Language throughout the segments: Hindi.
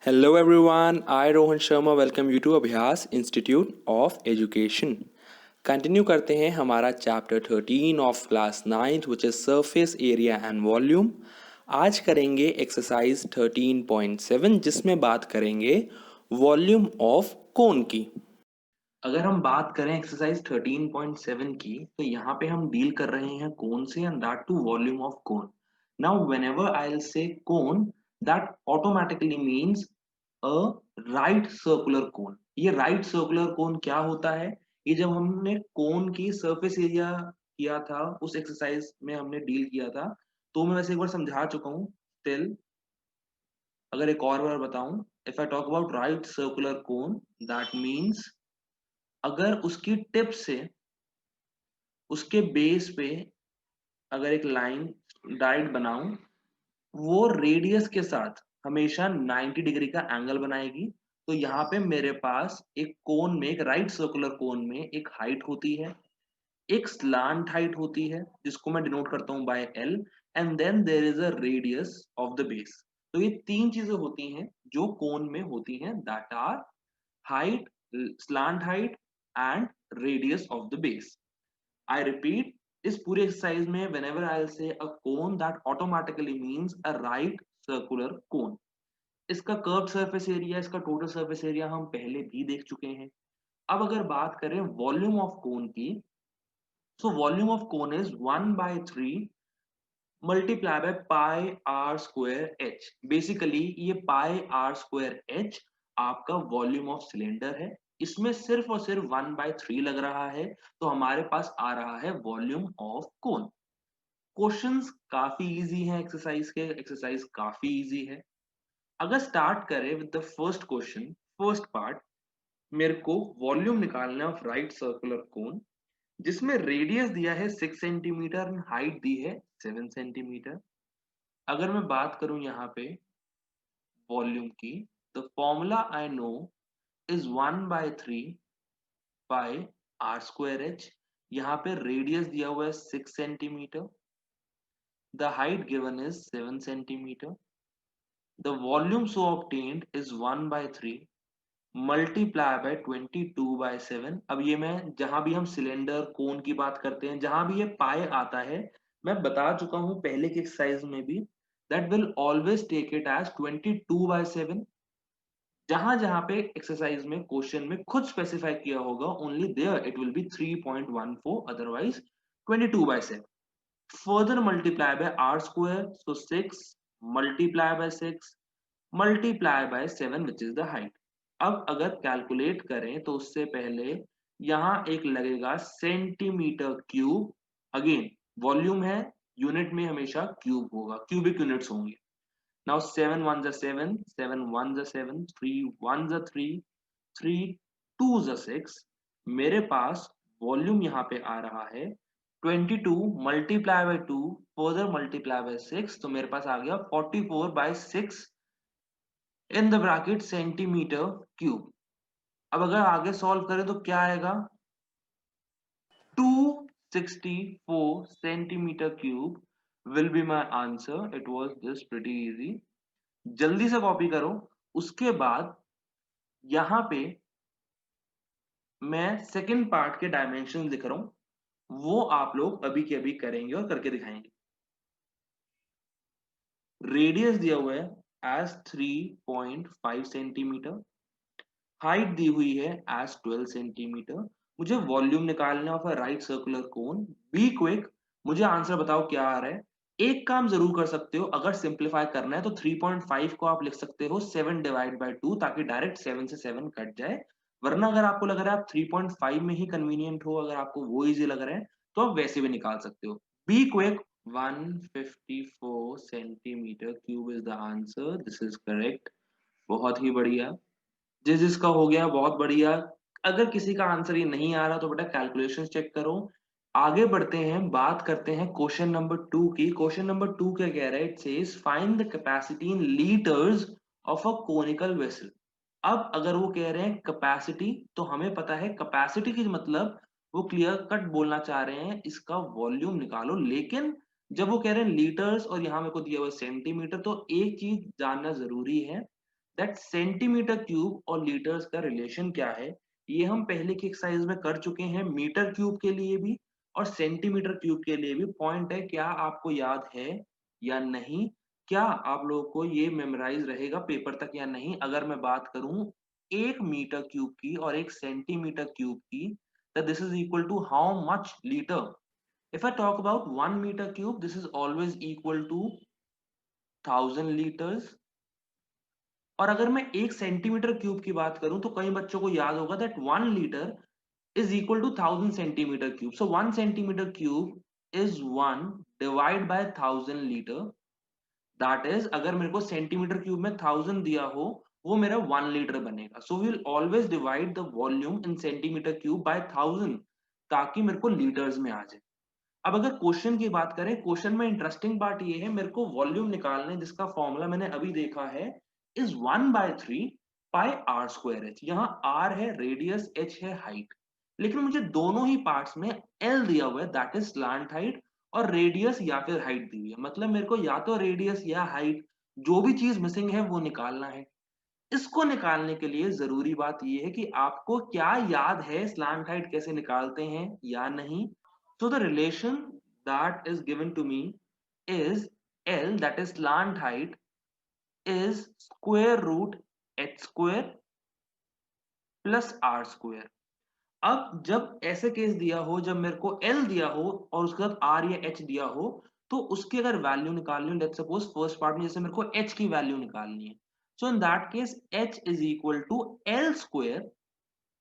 Hello everyone, I Rohan Sharma welcome you to अभ्यास इंस्टीट्यूट ऑफ एजुकेशन। कंटिन्यू करते हैं हमारा chapter 13 of class 9th which is surface area and volume. आज करेंगे एक्सरसाइज 13.7 जिसमें बात करेंगे वॉल्यूम ऑफ कोन की। अगर हम बात करें एक्सरसाइज 13.7 की तो यहाँ पे हम डील कर रहे हैं कोन से and that to volume of cone. Now whenever I will say cone that automatically means a right circular cone. ये राइट सर्कुलर कोन क्या होता है? ये जब हमने कोन की सरफेस एरिया किया था उस एक्सरसाइज में हमने डील किया था, तो मैं वैसे एक बार समझा चुका हूँ। स्टिल अगर एक और बार बताऊं, if I talk about right circular cone that means अगर उसकी टिप से उसके बेस पे अगर एक लाइन डायरेक्ट बनाऊं, वो रेडियस के साथ हमेशा 90 डिग्री का एंगल बनाएगी। तो यहाँ पे मेरे पास एक कोन में, एक राइट सर्कुलर कोन में एक हाइट होती है, एक स्लांट हाइट होती है जिसको मैं डिनोट करता हूं by l, and then there is a radius of the base. तो ये तीन चीजें होती हैं जो कोन में होती हैं, that are height, slant height and radius of the base. I repeat, इस पूरे एक्सरसाइज में whenever I'll say a cone that automatically means a right circular cone। इसका कर्व सरफेस एरिया, इसका टोटल सरफेस एरिया हम पहले भी देख चुके हैं। अब अगर बात करें वॉल्यूम ऑफ कोन की, so volume of cone is 1/3 multiply by pi are square h. Basically ये पाई आर स्क्वायर एच आपका वॉल्यूम ऑफ सिलेंडर है। इसमें सिर्फ और सिर्फ 1/3 लग रहा है, तो हमारे पास आ रहा है वॉल्यूम ऑफ कोन। क्वेश्चंस काफी इजी हैं, एक्सरसाइज काफी इजी है। अगर स्टार्ट करें with the first question, first part, मेरे को वॉल्यूम निकालना है ऑफ राइट सर्कुलर कोन जिसमें रेडियस दिया है 6 सेंटीमीटर एंड हाइट दी है 7 सेंटीमीटर। अगर मैं बात करूं यहाँ पे वॉल्यूम की, the formula I know is 1/3 by r square h. यहाँ पे रेडियस दिया हुआ है 6 centimetre, the height given is 7 centimetre, the volume so obtained is 1/3 multiply बाय 22/7। अब ये मैं जहां भी हम सिलेंडर कोन की बात करते हैं, जहां भी ये पाए आता है, मैं बता चुका हूं पहले के एक्सरसाइज में भी, that will always take it as 22/7। जहां जहां पे एक्सरसाइज में क्वेश्चन में खुद स्पेसिफाई किया होगा, only there it will be 3.14, otherwise 22/7। Further multiply by r square, so 6 multiply by 6 multiply by 7 which is the height. अब अगर कैलकुलेट करें तो उससे पहले यहां एक लगेगा सेंटीमीटर क्यूब। अगेन वॉल्यूम है, यूनिट में हमेशा क्यूब होगा, क्यूबिक यूनिट्स होंगे। नाउ 7 1 जा 7, 7 1 जा 7, 3 1 जा 3, 3 2 जा 6। मेरे पास वॉल्यूम यहाँ पे आ रहा है 22 multiply by 2 further multiply by 6, तो मेरे पास आ गया 44/6 in the bracket centimetre cube. अब अगर आगे सॉल्व करें तो क्या आएगा? 264 centimetre cube will be my answer. It was just pretty easy. जल्दी से कॉपी करो। उसके बाद यहां पे मैं सेकेंड पार्ट के डायमेंशन लिख रहा हूं, वो आप लोग अभी के अभी करेंगे और करके दिखाएंगे। रेडियस दिया हुआ है एज 3.5 सेंटीमीटर, हाइट दी हुई है एज 12 सेंटीमीटर। मुझे वॉल्यूम निकालना है of a right circular cone. Be quick, मुझे आंसर बताओ क्या आ रहा है। एक काम जरूर कर सकते हो, अगर सिंप्लीफाई करना है तो 3.5 को आप लिख सकते हो 7/2, ताकि डायरेक्ट 7 से 7 कट जाए। वरना अगर आपको लग रहा है आप 3.5 में ही कन्वीनियंट हो, अगर आपको वो इजी लग रहा है तो आप वैसे भी निकाल सकते हो। Be quick. 154 centimetre cube is the answer. This is correct. बहुत ही बढ़िया। जिसका हो गया बहुत बढ़िया। अगर किसी का आंसर ये नहीं आ रहा तो बेटा कैलकुलेशन चेक करो। आगे बढ़ते हैं, बात करते हैं क्वेश्चन नंबर 2 की। क्वेश्चन नंबर 2 क्या कह रहा है? It says find the capacity in litres of a conical vessel. अब अगर वो कह रहे हैं कैपेसिटी, तो हमें पता है कैपेसिटी की मतलब वो क्लियर कट बोलना चाह रहे हैं इसका वॉल्यूम निकालो। लेकिन जब वो कह रहे हैं लीटर्स और यहाँ मेरे को दिया हुआ सेंटीमीटर, तो एक चीज जानना जरूरी है, दैट सेंटीमीटर क्यूब और लीटर्स का रिलेशन क्या है, ये हम पहले की एक्सरसाइज में कर चुके हैं मीटर क्यूब के लिए भी और सेंटीमीटर क्यूब के लिए भी। पॉइंट है क्या आपको याद है या नहीं, क्या आप लोगों को ये मेमोराइज रहेगा पेपर तक या नहीं। अगर मैं बात करूं एक मीटर क्यूब की और एक सेंटीमीटर क्यूब की, that this is equal to how much liter. If I talk about 1 meter cube, this is always equal to 1000 liters. और अगर मैं एक सेंटीमीटर क्यूब की बात करूं तो कई बच्चों को याद होगा that 1 litre is equal to 1000 centimeter cube. So 1 centimeter cube is 1 divided by 1000 liter. That is, अगर मेरे को सेंटीमीटर क्यूब में 1000 दिया हो, वो मेरा 1 लीटर बनेगा. So we will always divide the volume in centimeter cube by 1000 ताकि मेरे को लीटर्स में आ जाए. अब अगर क्वेश्चन की बात करें, क्वेश्चन में इंटरेस्टिंग पार्ट ये है, मेरे को वॉल्यूम निकालने जिसका फॉर्मूला मैंने अभी देखा है is 1/3 pi are square h. यहाँ आर है रेडियस, एच है हाइट, लेकिन मुझे दोनों ही पार्ट्स में एल दिया हुआ है दैट इज स्लांट हाइट और रेडियस या फिर हाइट दी हुई है. मतलब मेरे को या तो रेडियस या हाइट, जो भी चीज मिसिंग है वो निकालना है. इसको निकालने के लिए जरूरी बात यह है कि आपको क्या याद है स्लांट हाइट कैसे निकालते हैं या नहीं. So the relation that is given to me is L, that is slant height, is square root h square plus r square. अब जब ऐसे केस दिया हो, जब मेरे को L दिया हो और उसके साथ R या H दिया हो, तो उसकी अगर वैल्यू निकालनी हो, लेट्स सपोज फर्स्ट पार्ट में जैसे मेरे को H की वैल्यू निकालनी है, so in that case H is equal to L square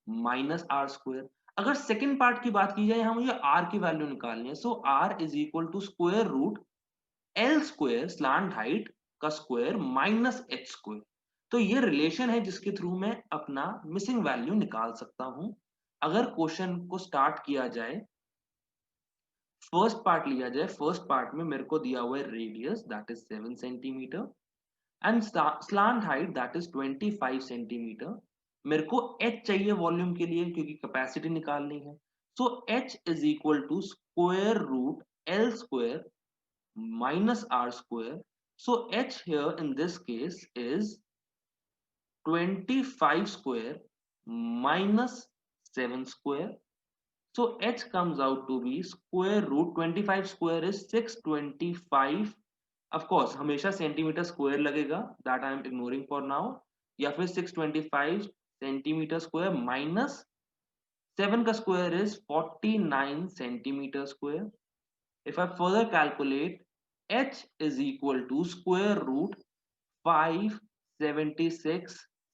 minus R square. अगर सेकेंड पार्ट की बात की जाए, यहाँ मुझे आर की वैल्यू निकालनी है, so R is equal to square root L square slant height का स्क्वायर माइनस एच स्क्वायर. तो ये रिलेशन है जिसके थ्रू मैं अपना मिसिंग वैल्यू निकाल सकता हूं. अगर क्वेश्चन को स्टार्ट किया जाए, फर्स्ट पार्ट लिया जाए, फर्स्ट पार्ट में मेरे को दिया हुआ है radius that is 7 centimetre and slant height that is 25 centimetre. मेरे को h चाहिए वॉल्यूम के लिए क्योंकि कैपेसिटी निकालनी है. So h is equal to square root L square minus r square. So h here in this case is 25 square minus 7 square. So h comes out to be square root 25 square is 625. Of course हमेशा सेंटीमीटर स्क्वायर लगेगा, that I am ignoring for now. या फिर 625 सेंटीमीटर स्क्वायर माइनस 7 का square is 49 centimetre square. If I further calculate, h is equal to square root 576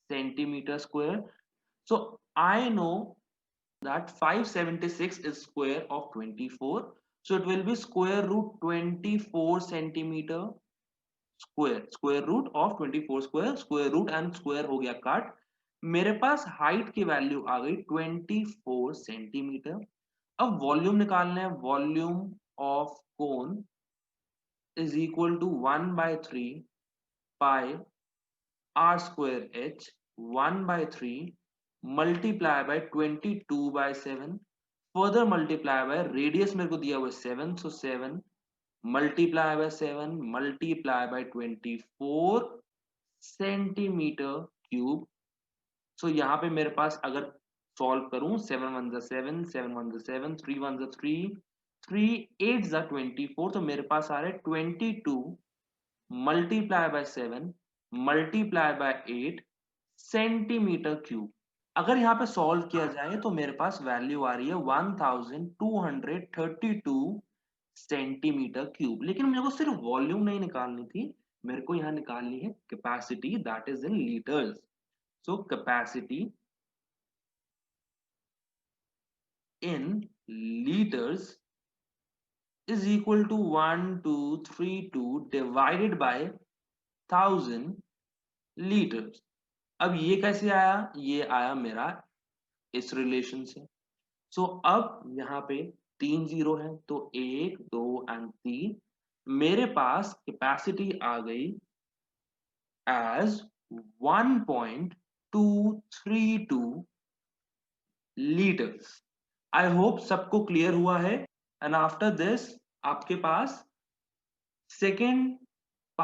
centimeter square. So I know that 576 is square of 24. So it will be square root 24 centimeter square. Square root of 24 square. Square root and square हो गया काट. मेरे पास हाइट की वैल्यू आ गई 24 सेंटीमीटर. अब वॉल्यूम निकालना है. Volume of cone is equal to 1/3 pi r square h. 1/3 multiply by 22/7, further multiply by radius मेरे को दिया हुआ है 7, so 7 multiply by 7 multiply by 24 centimetre cube. सो यहाँ पे मेरे पास अगर सॉल्व करूं 7 1 7 7 1 7 3 1 3 3 8 24, तो मेरे पास आ रहा है 22 multiply by 7 multiply bye 8 centimetre cube. अगर यहाँ पे सॉल्व किया जाए तो मेरे पास वैल्यू आ रही है 1232 सेंटीमीटर क्यूब. लेकिन मेरे को सिर्फ वॉल्यूम नहीं निकालनी थी, मेरे को यहाँ निकालनी है capacity that is in litres. So capacity in liters is equal to 1232 divided by 1000 liters. अब ये कैसे आया, ये आया मेरा इस रिलेशन से. सो अब यहाँ पे 3 जीरो है तो 1 2 एंड 3. मेरे पास कैपेसिटी आ गई एज 1.232 लीटर्स. आई होप सबको क्लियर हुआ है. एंड आफ्टर दिस आपके पास सेकेंड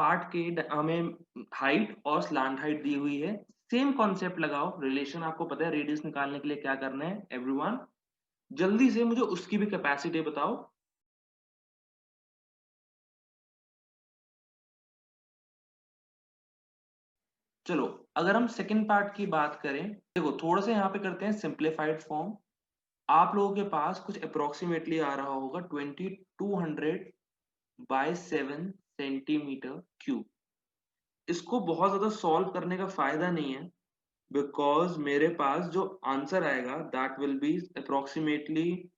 पार्ट के हमें हाइट और स्लांट हाइट दी हुई है, सेम कॉन्सेप्ट लगाओ, रिलेशन आपको पता है रेडियस निकालने के लिए क्या करना है एवरीवन, जल्दी से मुझे उसकी भी कैपेसिटी बताओ। चलो अगर हम सेकंड पार्ट की बात करें, देखो थोड़ा सा यहाँ पे करते हैं सिंप्लीफाइड फॉर्म। आप लोगों के पास कुछ अप्रोक्सीमेटली आ रहा होगा 2200 बाय 7 सेंटीमीटर क्यूब। इसको बहुत ज्यादा सॉल्व करने का फायदा नहीं है, बिकॉज मेरे पास जो आंसर आएगा that will be approximately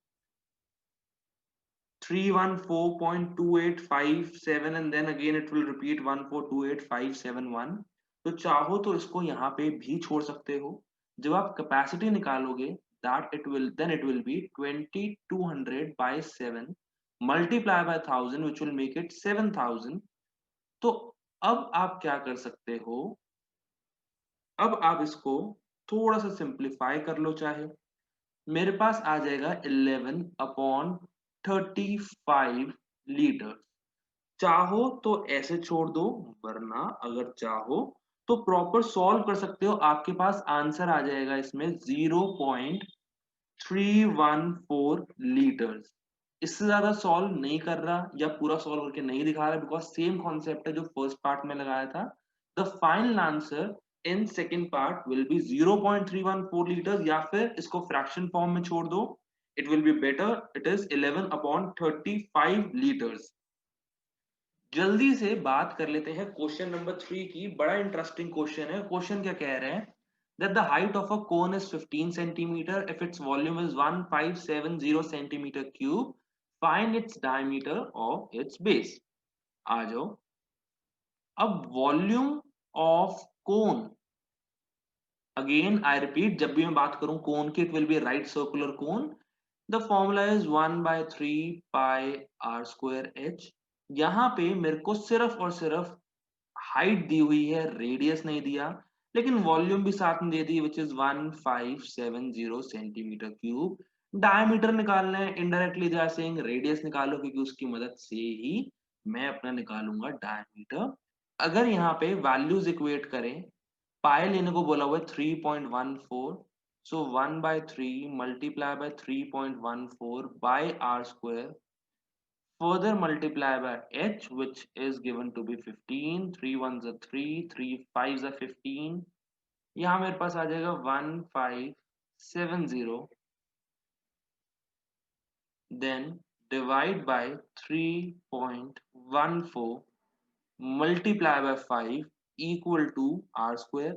314.2857 and then again it will repeat 1428571। तो चाहो तो इसको यहाँ पे भी छोड़ सकते हो। जब आप कैपेसिटी निकालोगे that it will be 2200 by 7 multiply by 1000 which will make it 7000। तो अब आप क्या कर सकते हो, अब आप इसको थोड़ा सा सिंप्लीफाई कर लो। चाहे मेरे पास आ जाएगा 11/35 लीटर। चाहो तो ऐसे छोड़ दो, वरना अगर चाहो तो प्रॉपर सॉल्व कर सकते हो। आपके पास आंसर आ जाएगा इसमें 0.314 लीटर्स। इससे ज्यादा सॉल्व नहीं कर रहा या पूरा सॉल्व करके नहीं दिखा रहा, बिकॉज सेम कॉन्सेप्ट है जो फर्स्ट पार्ट में लगाया था। The final answer in second part will be 0.314 litres, या फिर इसको फ्रैक्शन फॉर्म में छोड़ दो, it will be better, it is 11/35 litres. जल्दी से बात कर लेते हैं क्वेश्चन नंबर 3 की। बड़ा इंटरेस्टिंग क्वेश्चन है। क्वेश्चन क्या कह रहे हैं, that the height of a cone is 15 centimeter if its volume is 1570 centimeter cube, find its diameter of its base। आ जाओ। अब volume of cone, again I repeat, जब भी मैं बात करूं कोन की, it will B right circular cone. The formula is 1/3 pi r square h। यहाँ पे मेरे को सिर्फ और सिर्फ हाइट दी हुई है, रेडियस नहीं दिया, लेकिन वॉल्यूम भी साथ में दे दी which is 1570 centimetre cube. Diameter निकालना है, indirectly they are saying radius निकालो, क्योंकि उसकी मदद से ही मैं अपना निकालूंगा डायमीटर। अगर यहाँ पे वैल्यूज इक्वेट करें, पाई लेने को बोला हुआ है 3.14, so 1/3 multiply by 3.14 by r square, further multiply by h which is given to be 15, 3 ones are 3, 3 fives are 15। यहाँ मेरे पास आ जाएगा 1570, then divide by 3.14 multiply by 5 equal to r square।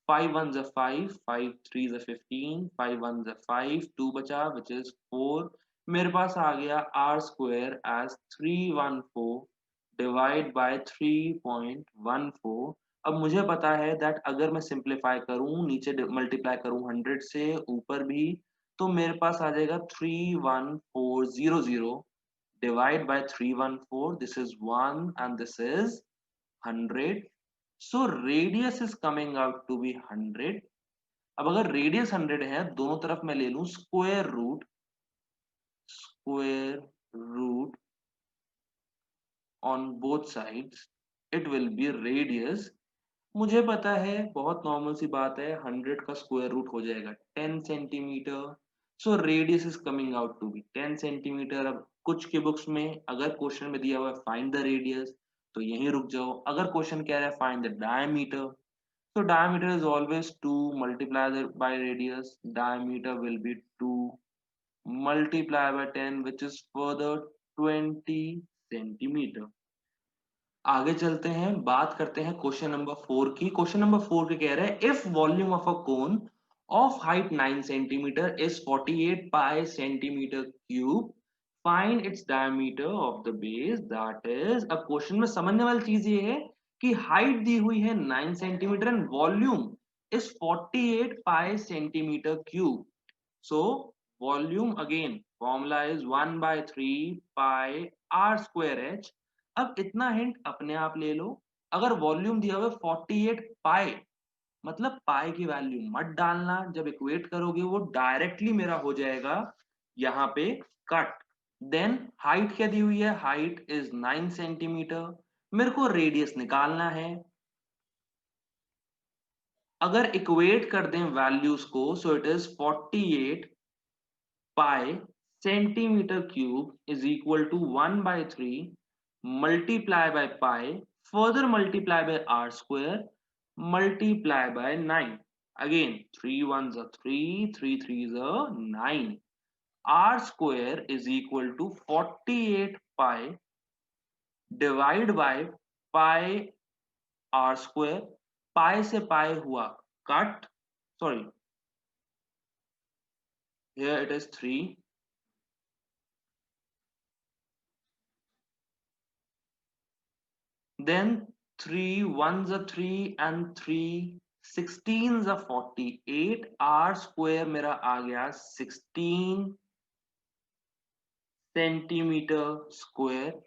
5 ones are 5, 5 threes are 15, 5 ones are 5, 2 बचा which is 4। मेरे पास आ गया r square as 314 divide by 3.14। अब मुझे पता है दैट अगर मैं सिंप्लीफाई करूं, नीचे मल्टीप्लाई करूं 100 से, ऊपर भी, तो मेरे पास आ जाएगा 31400 divide by 314, this is 1 and this is 100। So radius is coming out to be 100। अब अगर रेडियस 100 है, दोनों तरफ मैं ले लूं square root on both sides, it will be radius. मुझे पता है, बहुत नॉर्मल सी बात है, 100 का स्क्वायर रूट हो जाएगा 10 centimetre. So radius is coming out to be 10 centimetre. अब कुछ के बुक्स में अगर क्वेश्चन में दिया हुआ है फाइंड द रेडियस, तो यहीं रुक जाओ। अगर क्वेश्चन कह रहा है find the diameter, so diameter is always 2 multiplied by radius, diameter will be 2 multiplied by 10 which is further 20 centimeter। आगे चलते हैं, बात करते हैं क्वेश्चन नंबर 4 की। क्वेश्चन नंबर 4 के कह रहे हैं if volume of a cone of height 9 centimetre is 48 pi centimetre cube, find its diameter of the base that is. अब क्वेश्चन में समझने वाली चीज ये है कि हाइट दी हुई है 9 centimetre and volume is 48 pi centimetre cube. So volume again formula is 1/3 pi r square h। अब इतना हिंट अपने आप ले लो, अगर वॉल्यूम दिया हुआ 48 पाई, मतलब पाई की वैल्यू मत डालना, जब इक्वेट करोगे वो डायरेक्टली मेरा हो जाएगा यहाँ पे कट। देन हाइट क्या दी हुई है, हाइट इज 9 सेंटीमीटर, मेरे को रेडियस निकालना है। अगर इक्वेट कर दें वैल्यूज को, so it is 48 pi centimetre cube is equal to 1/3 multiply by pi, further multiply by r square, multiply by 9. Again, 3 ones are 3, 3 threes are 9. R square is equal to 48 pi divide by pi r square. Pi से pi हुआ cut. Sorry, here it is 3. Then 3 ones are 3 and 3 16s are 48. R square मेरा आ गया 16 सेंटीमीटर स्क्वायर।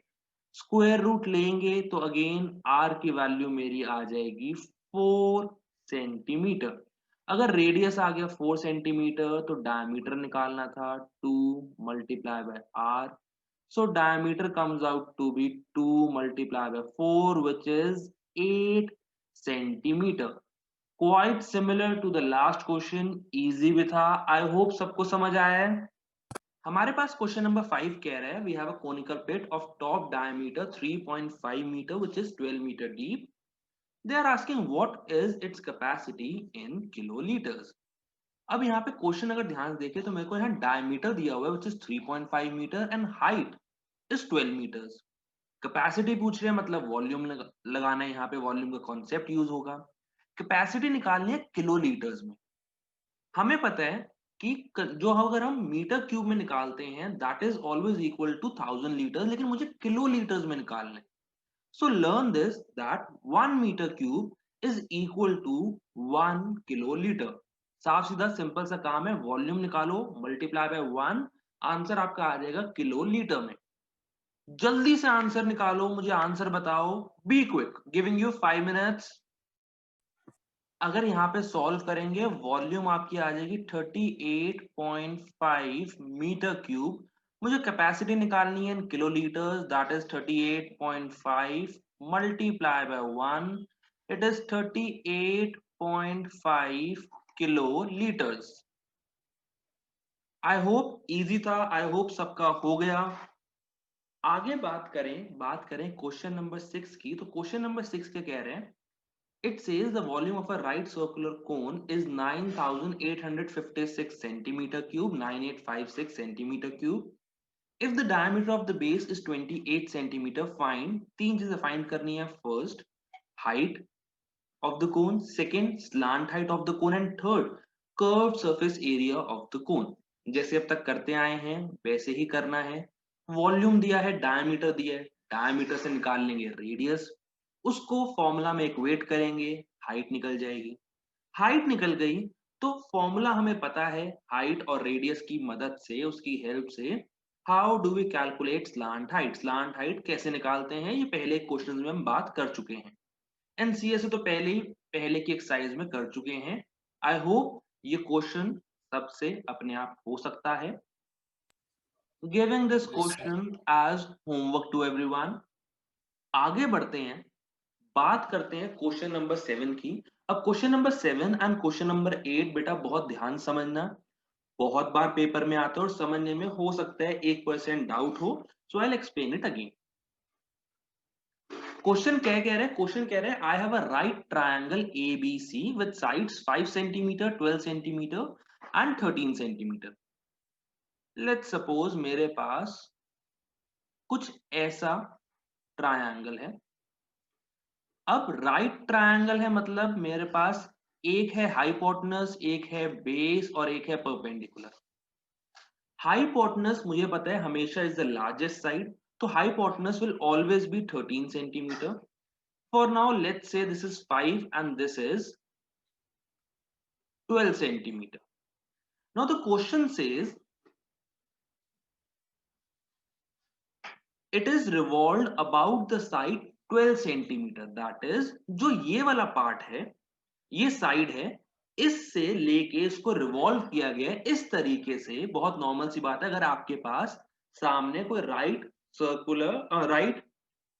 स्क्वायर रूट लेंगे तो अगेन R की वैल्यू मेरी आ जाएगी 4 सेंटीमीटर। अगर रेडियस आ गया 4 सेंटीमीटर तो डायमीटर निकालना था 2 multiply by R. So diameter comes out to be 2 multiplied by 4, which is 8 centimeter. Quite similar to the last question, easy भी था। I hope सबको समझ आया है। हमारे पास क्वेश्चन नंबर 5 कह रहा है we have a conical pit of top diameter 3.5 meter which is 12 meter deep. They are asking what is its capacity in kiloliters. अब यहाँ पे क्वेश्चन अगर ध्यान से देखें तो मेरे को यहाँ डायमीटर दिया हुआ है which is 3.5 metre and height is 12 metres. Capacity पूछ रहे हैं मतलब वॉल्यूम लगाना है, यहाँ पे वॉल्यूम का कॉन्सेप्ट यूज होगा। कैपेसिटी निकालनी है किलोलीटर्स में। हमें पता है कि जो अगर हम मीटर क्यूब में निकालते हैं that is always equal to 1000 litre, लेकिन मुझे किलोलीटर्स में निकालना है। So learn this that 1 metre cube is equal to 1 kilolitre. साफ सीधा सिंपल सा काम है, वॉल्यूम निकालो मल्टीप्लाई बाय 1, आंसर आपका आ जाएगा किलोलीटर में। जल्दी से आंसर निकालो, मुझे आंसर बताओ। Be quick, giving you 5 minutes. अगर यहाँ पे सॉल्व करेंगे वॉल्यूम आपकी आ जाएगी 38.5 मीटर क्यूब। मुझे कैपेसिटी निकालनी है in kilolitres, that is 38.5 multiply by 1, it is 38.5 kilolitres. I hope easy था, आई होप सबका हो गया। आगे बात करें क्वेश्चन नंबर 6 की। तो क्वेश्चन नंबर 6 क्या कह रहे हैं? It says the volume of a right circular cone is 9856 centimeter cube, 9856 centimeter cube. If the diameter of the base is 28 centimeter, find तीन चीजें find करनी है। First, height of the cone, second, slant height of the cone, and third, curved surface area of the cone. जैसे अब तक करते आए हैं वैसे ही करना है। वॉल्यूम दिया है, डायमीटर दिया है, डायमीटर से निकाल लेंगे रेडियस, उसको फॉर्मूला में इक्वेट करेंगे, हाइट निकल जाएगी। हाइट निकल गई तो फॉर्मूला हमें पता है, हाइट और रेडियस की मदद से, उसकी हेल्प से how do we calculate slant height. Slant height कैसे निकालते हैं ये पहले क्वेश्चन में हम बात कर चुके हैं। एनसीएस तो पहले की एक्सरसाइज में कर चुके हैं। आई होप ये क्वेश्चन सबसे अपने आप हो सकता है। Giving this question as homework to everyone. आगे बढ़ते हैं, बात करते हैं क्वेश्चन नंबर 7 की। अब question number 7 and question number 8 बेटा बहुत ध्यान समझना, बहुत बार पेपर में आता है और समझने में हो सकता है 1% डाउट हो। So I will explain it again. Question क्या कह रहे हैं? क्वेश्चन कह रहे हैं I have a right triangle ABC with sides 5 centimetre, 12 centimetre and 13 centimetre. Let's suppose मेरे पास कुछ ऐसा ट्रायंगल है। अब राइट ट्रायंगल है मतलब मेरे पास एक है हाइपोटेनस, एक है बेस और एक है परपेंडिकुलर। हाइपोटेनस मुझे पता है हमेशा इज द लार्जेस्ट साइड, तो hypotenuse will always B 13 centimetre. For now let's say this is 5 and this is 12 centimetre. Now the question says it is revolved about the side 12 centimetre, that is जो ये वाला पार्ट है, ये साइड है, इससे लेके इसको रिवॉल्व किया गया है इस तरीके से। बहुत नॉर्मल सी बात है, अगर आपके पास सामने कोई राइट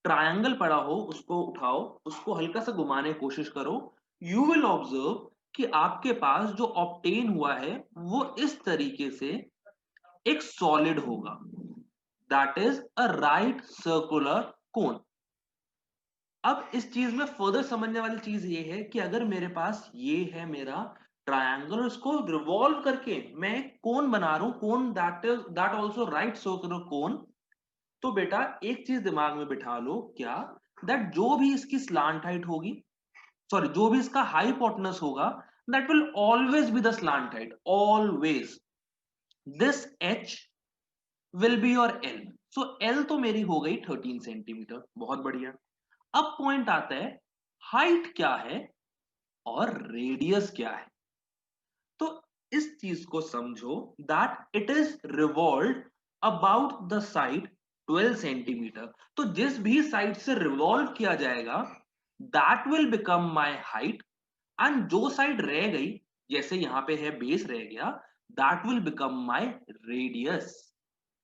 ट्रायंगल पड़ा हो उसको उठाओ, उसको हल्का सा घुमाने की कोशिश करो, यू विल ऑब्जर्व कि आपके पास जो ऑब्टेन हुआ है वो इस तरीके से एक सॉलिड होगा, that is a right circular कोन। अब इस चीज में फर्दर समझने वाली चीज ये है कि अगर मेरे पास ये है मेरा ट्रायंगल और इसको रिवॉल्व करके मैं कोन बना रहा हूं, cone that also right circular cone, तो बेटा एक चीज दिमाग में बिठा लो, क्या दैट जो भी इसकी स्लांट हाइट होगी, सॉरी जो भी इसका हाइपोटेनस होगा, that will always be the slant height, always. This H will be your L. So L तो मेरी हो गई 13 सेंटीमीटर, बहुत बढ़िया। अब पॉइंट आता है हाइट क्या है और रेडियस क्या है। तो इस चीज को समझो that it is revolve about the side 12 centimetre. तो जिस भी साइड से रिवॉल्व किया जाएगा that will become my height, and जो साइड रह गई, जैसे यहां पे है बेस रह गया, that will become my radius.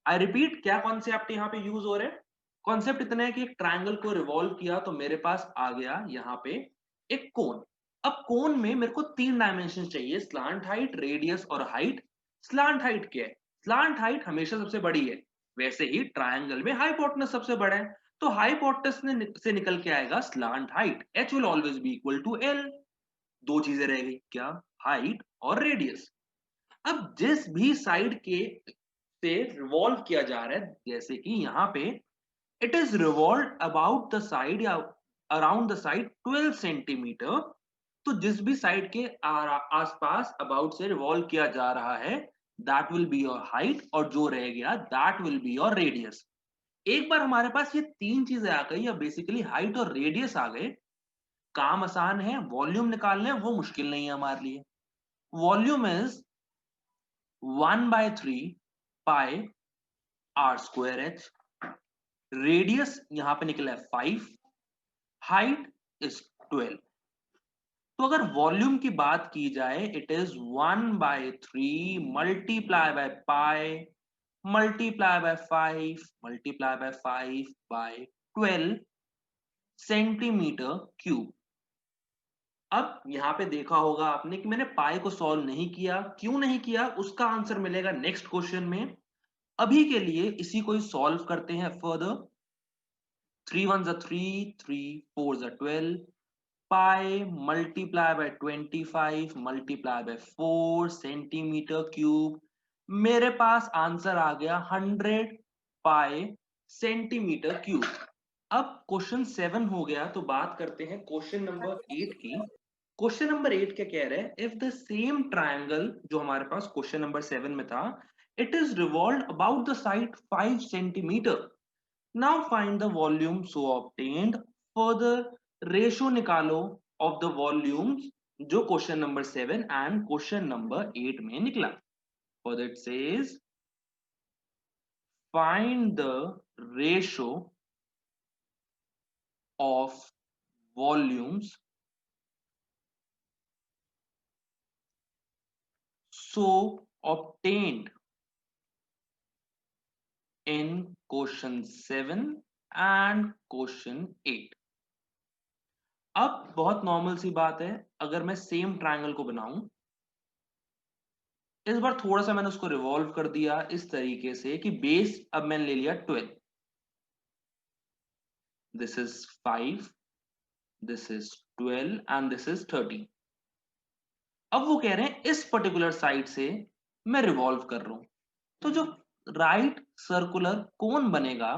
I repeat, क्या कॉन्सेप्ट यहाँ पे यूज हो रहे हैं? कॉन्सेप्ट इतना है कि एक ट्रायंगल को रिवॉल्व किया तो मेरे पास आ गया यहाँ पे एक कोन। अब कोन में मेरे को 3 डायमेंशन चाहिए, स्लांट हाइट, रेडियस और हाइट। स्लांट हाइट क्या है? स्लांट हाइट हमेशा सबसे बड़ी है, वैसे ही ट्रायंगल में हाइपोटेनस सबसे बड़ा है, तो हाइपोटेनस से निकल के आएगा slant height, h will always be equal to l. दो चीजें रह गई, क्या? हाइट और रेडियस। अब जिस भी साइड के से रिवॉल्व किया जा रहा है, जैसे कि यहाँ पे it is revolve about the side या अराउंड द साइड 12 सेंटीमीटर, तो जिस भी साइड के आसपास अबाउट से रिवॉल्व किया जा रहा है that will be your height, और जो रह गया that will be your radius. एक बार हमारे पास ये 3 चीजें आ गई, या बेसिकली हाइट और रेडियस आ गए, काम आसान है, वॉल्यूम निकालने वो मुश्किल नहीं है हमारे लिए। Volume is 1/3 pi are square h, radius यहां पे निकला है 5, हाइट इज 12। तो अगर वॉल्यूम की बात की जाए it is 1/3 multiply by pi multiply by 5 multiply by 5 by 12 centimetre cube. अब यहां पे देखा होगा आपने कि मैंने पाई को सॉल्व नहीं किया, क्यों नहीं किया उसका आंसर मिलेगा नेक्स्ट क्वेश्चन में। अभी के लिए इसी को ही सॉल्व करते हैं further. 3 1s are 3, 3 4s are 12, pi multiply by 25 multiply by 4 centimetre cube. मेरे पास आंसर आ गया 100 पाई सेंटीमीटर क्यूब। अब क्वेश्चन 7 हो गया, तो बात करते हैं क्वेश्चन नंबर 8 की। क्वेश्चन नंबर 8 क्या कह रहा है? इफ द सेम ट्रायंगल जो हमारे पास क्वेश्चन नंबर 7 में था, it is revolve about the side 5 centimetre, now find the volume so obtained। further ratio निकालो of the volumes जो question number 7 and question number 8 में निकला। further it says find the ratio of volumes so obtained in question 7 and question 8। अब बहुत नॉर्मल सी बात है, अगर मैं सेम ट्रायंगल को बनाऊं, इस बार थोड़ा सा मैंने उसको रिवॉल्व कर दिया इस तरीके से कि बेस अब मैंने ले लिया 12, this is 5, this is 12 and this is 13। अब वो कह रहे हैं इस पर्टिकुलर साइड से मैं रिवॉल्व कर रहा हूं, तो जो राइट सर्कुलर कोन बनेगा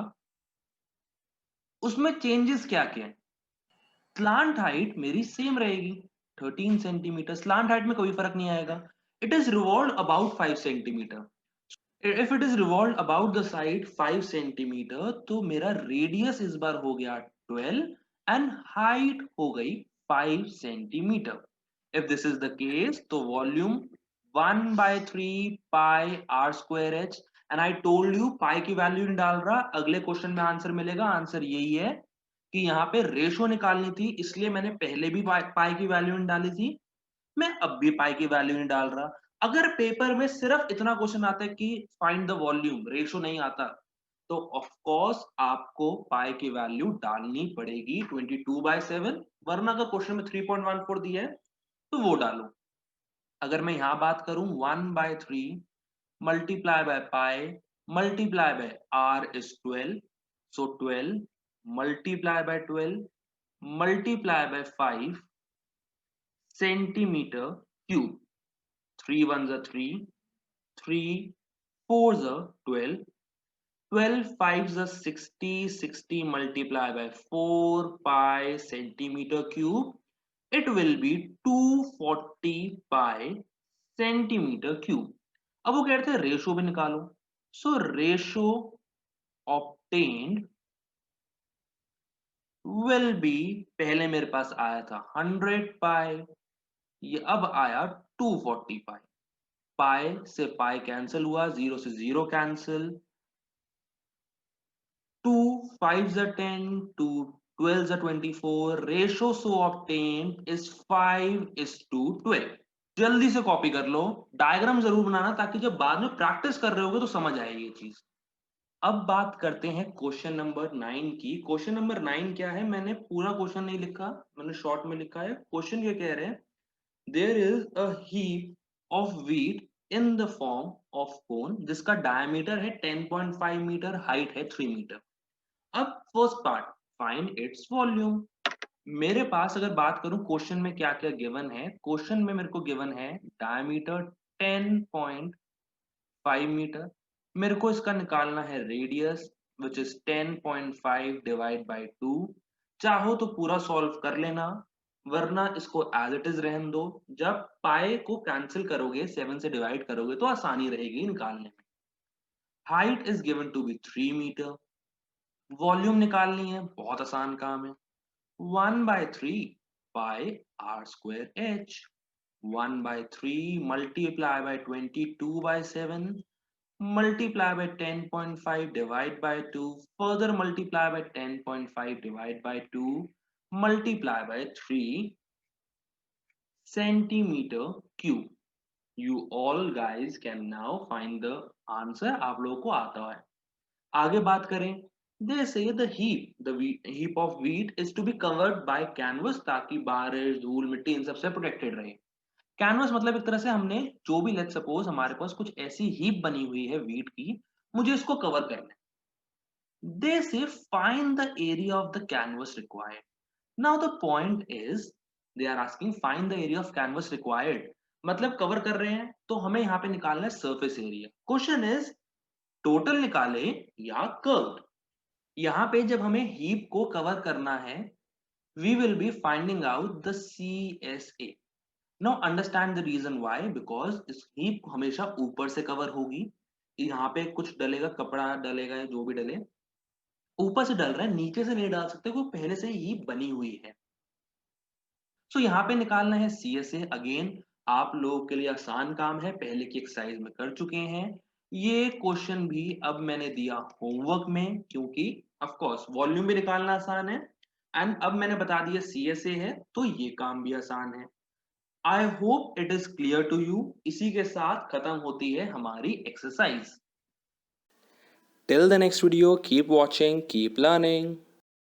उसमें चेंजेस क्या क्या है? स्लांट हाइट मेरी सेम रहेगी 13 सेंटीमीटर, स्लांट हाइट में कोई फर्क नहीं आएगा। It is revolve about 5 centimetre, if it is revolve about the side 5 centimetre, तो मेरा रेडियस इस बार हो गया 12 एंड हाइट हो गई 5 centimetre. If this is the case, तो volume 1/3 pi are square H, and I told you pi की वैल्यू नहीं डाल रहा, अगले क्वेश्चन में आंसर मिलेगा। आंसर यही है कि यहाँ पे रेशो निकालनी थी, इसलिए मैंने पहले भी पाई की वैल्यू नहीं डाली थी, मैं अब भी पाई की वैल्यू नहीं डाल रहा। अगर पेपर में सिर्फ इतना क्वेश्चन आता है कि फाइंड द वॉल्यूम, रेशो नहीं आता, तो ऑफ कोर्स आपको पाई की वैल्यू डालनी पड़ेगी 22/7, वरना अगर क्वेश्चन में 3.14 दिया है तो वो डालो। अगर मैं यहां बात करूं 1/3 multiply by pi multiply bye r is 12, so 12 multiply by 12 multiply by 5 centimetre cube. 3 1s are 3, 3 4s are 12, 12 5s are 60, 60 multiplied by 4 pi centimeter cube, it will be 240 pi centimeter cube। अब वो कह रहे थे रेशो भी निकालो, सो रेशो ऑब्टेन्ड विल बी, पहले मेरे पास आया था 100 पाई, ये अब आया 240 पाई। पाई से पाई कैंसिल हुआ, 0 से 0 cancel, 2 5s are 10, 2 12s are 24, ratio so obtained is 5:12। जल्दी से कॉपी कर लो, डायग्राम जरूर बनाना ताकि जब बाद में प्रैक्टिस कर रहे होगे तो समझ आएगी ये चीज। अब बात करते हैं क्वेश्चन नंबर 9 की। क्वेश्चन नंबर 9 क्या है, मैंने पूरा क्वेश्चन नहीं लिखा, मैंने शॉर्ट में लिखा है। क्वेश्चन क्या कह रहे हैं, there is a heap of wheat in the form of cone जिसका डायमीटर है 10.5 मीटर, हाइट है 3 मीटर। अब first part, find its volume. मेरे पास अगर बात करूं क्वेश्चन में क्या क्या गिवन है, क्वेश्चन में मेरे को गिवन है डायमीटर 10.5 मीटर, मेरे को इसका निकालना है radius which is 10.5 divide by 2। चाहो तो पूरा सॉल्व कर लेना, वरना इसको एज इट इज रहने दो। जब पाई को कैंसिल करोगे, 7 से डिवाइड करोगे तो आसानी रहेगी निकालने में। Height is given to be 3 metre, volume निकालनी है, बहुत आसान काम है। 1/3 pi are square H, 1/3 multiply by 22/7 multiply by 10.5 divide by 2 further multiply by 10.5 divide by 2 multiply by 3 centimeter cube। You all guys can now find the answer, आप लोगों को आता है। आगे बात करें, they say the heap of wheat is to be covered by canvas ताकि बारिश धूल मिट्टी इन सबसे प्रोटेक्टेड रहे। कैनवस मतलब एक तरह से हमने जो भी, लेट्स सपोज हमारे पास कुछ ऐसी हीप बनी हुई है वीट की, मुझे इसको कवर करना है। They say find the area of the canvas required. Now the point is they are asking find the area of canvas required, मतलब कवर कर रहे हैं तो हमें यहाँ पे निकालना है surface area. Question is total निकाले या कर्व्ड। यहाँ पे जब हमें हीप को कवर करना है, we will be finding out the CSA। Now understand the reason why, because इस हीप हमेशा ऊपर से कवर होगी। यहाँ पे कुछ डलेगा, कपड़ा डलेगा या जो भी डले, ऊपर से डल रहा है, नीचे से नहीं डाल सकते क्योंकि पहले से ही बनी हुई है। सो यहाँ पे निकालना है CSA। अगेन आप लोगों के लिए आसान काम है, पहले की एक्सरसाइज में कर चुके हैं। ये क्वेश्चन भी अब मैंने दिया होमवर्क में, क्योंकि ऑफ कोर्स वॉल्यूम भी निकालना आसान है एंड अब मैंने बता दिया CSA है तो ये काम भी आसान है। I hope it is clear to you. इसी के साथ खत्म होती है हमारी exercise. Till the next video, keep watching, keep learning.